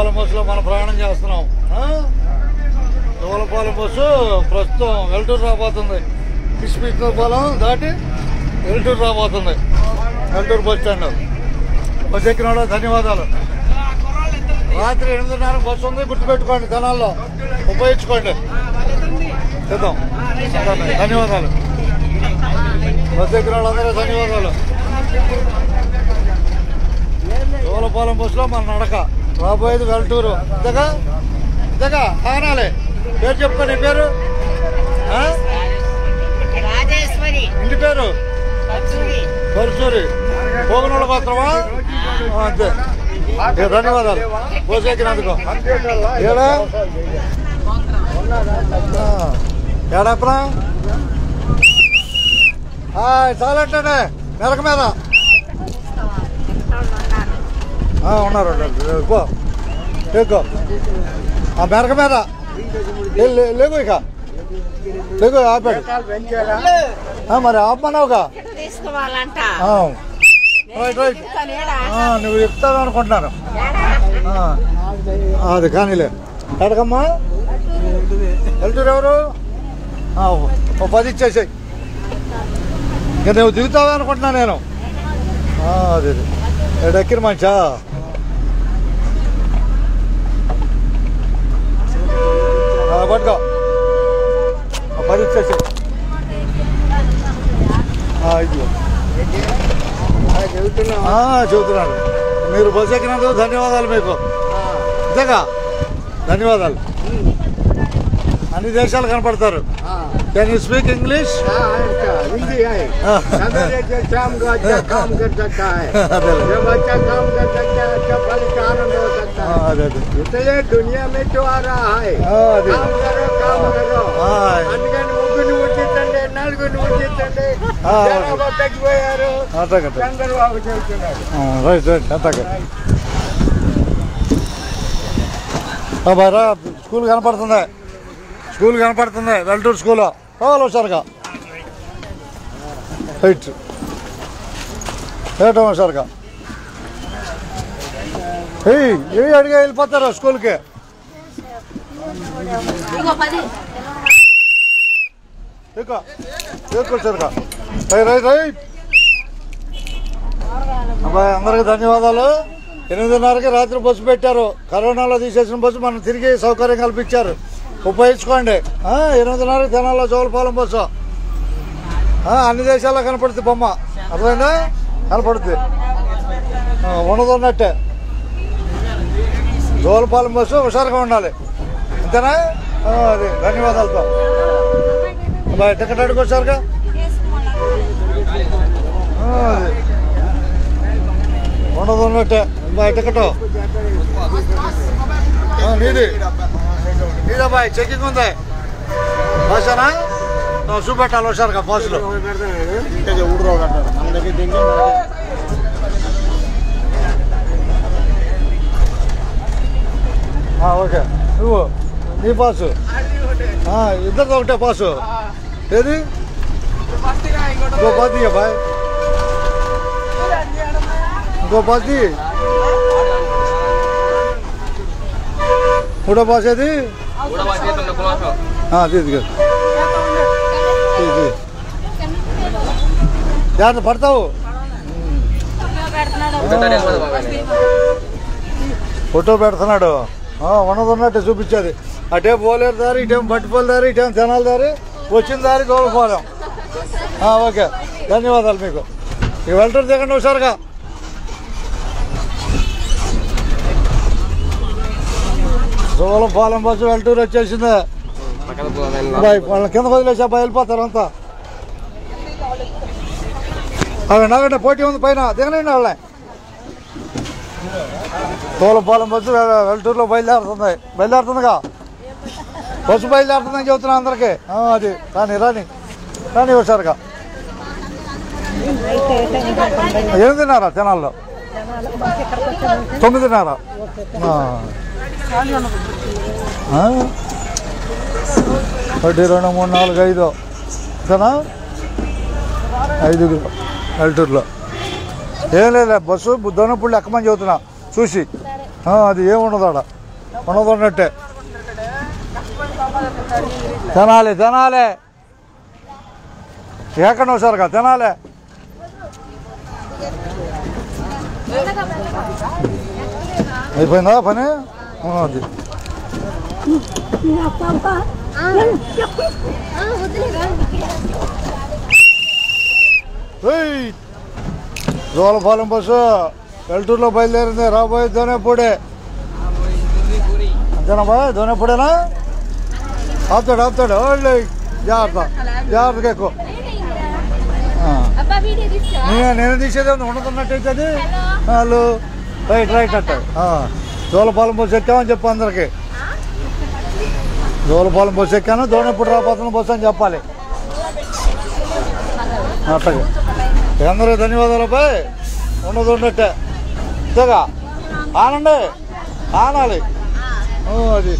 దోలపాలెం బస్సులో మనం ప్రయాణం చేస్తున్నాం. దోలపాలెం బస్సు ప్రస్తుతం వెల్టూరు రాబోతుంది. కిష్మిష్పాలెం దాటి వెల్టూరు రాబోతుంది. Velturu bus stand. బస్ ఎక్కిన వాళ్ళు ధన్యవాదాలు. రాత్రి 8:30 బస్సు ఉంది, గుర్తుపెట్టుకోండి. జనాల్లో ఉపయోగించుకోండి. చేద్దాం. ధన్యవాదాలు. బస్ ఎక్కిన వాళ్ళందరూ ధన్యవాదాలు. దోలపాలెం బస్సులో మన నడక రాబోయేది వెల్టూరు. ఇంతగా ఆనాలే పేరు చెప్పుకో. నీ పేరు? ఇంటి పేరు పరుచూరి. పోగనోళ్ళ మాత్రమా? అంతే. ధన్యవాదాలు పోసేకినందుకు. ఏడప్పనా చాలంటేనే మెరక మీద ఉన్నారు. ఎక్కువ ఆ మెరక మీద లేకు. ఇక లేకు ఆపాడు. మరి ఆపమన్నావుగా. Right right. నువ్వు చెప్తావు అనుకుంటున్నాను. అది కానీలే. ఎడకమ్మా వెళ్తురు ఎవరు? 10 ఇచ్చేసాయి. ఇంకా నువ్వు దిగుతావా అనుకుంటున్నా నేను. అదే ఎక్కిన మంచా. పట్టుకో. 10 ఇచ్చేసాయి. చెబుతున్నాను. మీరు బస్సు ఎక్కినందుకు ధన్యవాదాలు. మీకు నిజంగా ధన్యవాదాలు. అన్ని దేశాలు కనపడతారు. Can you speak English? दुनिया में जो आ रहा है काम करो काम करो. అందుకని ముగ్గురు ఉచితండి, నలుగురు ఉచితండి. తగ్గిపోయారు. చంద్రబాబు చెబుతున్నాడు. Right right. బారా స్కూల్ కనపడుతుంది. స్కూల్ కనపడుతుంది. వెల్టూరు స్కూల్. హలో సార్గా రైట్. ఏటో సార్గా ఏ అడిగా వెళ్ళిపోతారు స్కూల్కి. సార్గా రైట్ రైట్. అబ్బాయి అందరికి ధన్యవాదాలు. 8:30కి రాత్రి బస్సు పెట్టారు. కరోనాలో తీసేసిన బస్సు మనం తిరిగి సౌకర్యం కల్పించారు. ఉపయోగించుకోండి. 8:30కి తెనాల్లో దోలపాలెం బస్సు. అన్ని దేశాల్లో కనపడుతుంది బొమ్మ. అర్థమైందా? కనపడుతుంది. ఉన్నదన్నట్టే. దోలపాలెం బస్సు హుషారుగా ఉండాలి. అంతేనా? అది ధన్యవాదాలతో. బాయ్. టికెట్ అడుగుతారుగా. ఉన్నదన్నట్టే. బాయ్. టికెట్ నీది నీదా బాయ్. చెక్కింగ్ ఉంది. బస్సేనా? చూపెట్టాలి హుషారుగా బస్సులో. ఓకే. నువ్వు నీ పాసు ఇద్దరితో ఒకటే పాసు. ఏది ఇంకో 10 బాయ్. ఇంకో 10. మూడో పాస్ ఏది? తీసుకు జాగ్రత్త పడతావు. ఫోటో పెడుతున్నాడు. ఉన్నదన్నట్టు చూపించేది. అటేం పోలేరు దారి, ఇటేం బట్టిపోలు దారి, ఇటేం జనాల దారి, వచ్చిన దారి దోలపాలెం. ఓకే. ధన్యవాదాలు మీకు. ఇక వెల్టూరు దిగండి హుషారుగా. దోలపాలెం బస్సు వెల్టూరు వచ్చేసింది. వాళ్ళ కింద వదిలేసా వెళ్ళిపోతారు అంతా. అవి నాగండి పోటీ ఉంది పైన. దిగనండి వాళ్ళని. దోలపాలెం బస్సు వెల్టూరులో బయలుదేరుతుందిగా. బస్సు బయలుదేరుతుందని చెబుతున్నా అందరికి. అది రాని హుషారుగా. 8:30 తెనాల్లో. 9:30. 1 2 3 4 5 అంతేనా? 5 వెల్టూరులో. ఏం లేదా బస్సు దొనపూళ్ళు ఎక్కమని చెబుతున్నా చూసి. అది ఏముండదు ఆడ ఉండదు ఉన్నట్టే తినాలి తినాలి ఎక్కడ సార్గా తినాలి అయిపోయిందా పని అది జోలపాలెం బస్సు వెల్టూరులో బయలుదేరింది రాబోయే దోనేపూడే అంతేనా బాయ్ దోనేపూడేనా ఆపుతాడు వాళ్ళు జాగ్రత్తగా ఎక్కువ నేను తీసేది ఉండదున్నట్టయితే అది వాళ్ళు రైట్ అంటారు జోలపాలెం బస్సు ఎక్కామని చెప్పు అందరికి జోలపాలెం బస్సు ఎక్కాను దోనేపూడి రాబోతున్న బస్సు అని చెప్పాలి అట్లాగే అందరూ ధన్యవాదాలు బాయ్ ఉండదు ఉన్నట్టే అంతేగా ఆనండి ఆనాలి అది